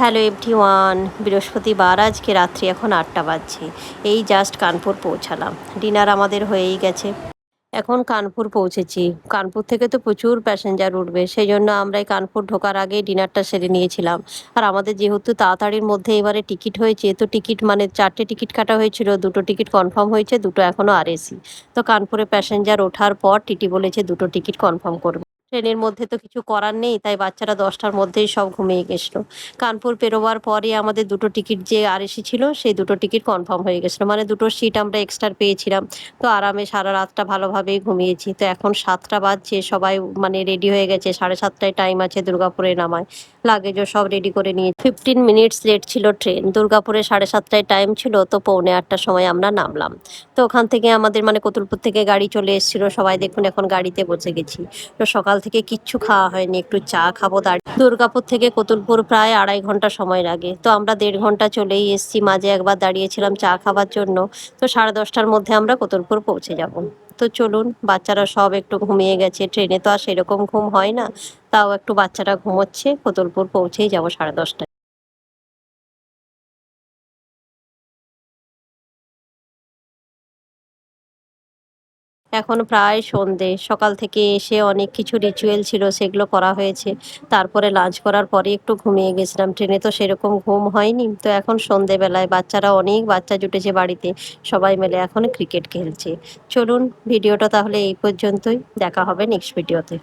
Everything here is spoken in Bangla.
হ্যালো এভরিওয়ান, বৃহস্পতিবার আজকে রাত্রি এখন 8টা বাজছে। এই জাস্ট কানপুর পৌঁছালাম। ডিনার আমাদের হয়েই গেছে। এখন কানপুর পৌঁছেছি। কানপুর থেকে তো প্রচুর প্যাসেঞ্জার উঠবে, সেই জন্য আমরা এই কানপুর ঢোকার আগেই ডিনারটা সেরে নিয়েছিলাম। আর আমাদের যেহেতু তাড়াতাড়ির মধ্যে এবারে টিকিট হয়েছে, তো টিকিট মানে 4টে টিকিট কাটা হয়েছিল, 2টো টিকিট কনফার্ম হয়েছে, 2টো এখনও আরএসি। তো কানপুরে প্যাসেঞ্জার ওঠার পর টিটি বলেছে 2টো টিকিট কনফার্ম করবে। ট্রেনের মধ্যে তো কিছু করার নেই, তাই বাচ্চারা 10টার মধ্যেই সব ঘুমিয়ে গেছিলো। কানপুর পেরোবার পরে আমাদের 2টো টিকিট যে আরএসি ছিল, সেই 2টো টিকিট কনফার্ম হয়ে গেছিলো, মানে 2টো সিট আমরা এক্সট্রা পেয়েছিলাম। তো আরামে সারা রাতটা ভালোভাবেই ঘুমিয়েছি। তো এখন 7টা বাজছে, সবাই মানে রেডি হয়ে গেছে, 7:30টায় টাইম আছে দুর্গাপুরে নামায়। লাগেজও সব রেডি করে নিয়ে 15 মিনিটস লেট ছিল ট্রেন। দুর্গাপুরে 7:30টায় টাইম ছিল, তো 7:45টার সময় আমরা নামলাম। তো ওখান থেকে আমাদের মানে কতুলপুর থেকে গাড়ি চলে এসেছিলো, সবাই দেখুন এখন গাড়িতে বসে গেছি। তো সকাল থেকে কিচ্ছু খাওয়া হয়নি, একটু চা খাবো। দুর্গাপুর থেকে কতুলপুর প্রায় 2.5 ঘন্টা সময় লাগে, তো আমরা 1.5 ঘন্টা চলেই এসেছি। মাঝে একবার দাঁড়িয়েছিলাম চা খাবার জন্য। তো 10:30টার মধ্যে আমরা কতুলপুর পৌঁছে যাব। তো চলুন, বাচ্চারা সব একটু ঘুমিয়ে গেছে। ট্রেনে তো আর সেরকম ঘুম হয় না, তাও একটু বাচ্চারা ঘুমোচ্ছে। কতুলপুর পৌঁছেই যাব 10:30টায়। এখন প্রায় সন্ধে। সকাল থেকে এসে অনেক কিছু রিচুয়াল ছিল, সেগুলো করা হয়েছে। তারপরে লাঞ্চ করার পরে একটু ঘুমিয়ে গেছিলাম। ট্রেনে তো সেরকম ঘুম হয়নি। তো এখন সন্ধেবেলায় বাচ্চারা, অনেক বাচ্চা জুটেছে বাড়িতে, সবাই মিলে এখন ক্রিকেট খেলছে। চলুন, ভিডিওটা তাহলে এই পর্যন্তই। দেখা হবে নেক্সট ভিডিওতে।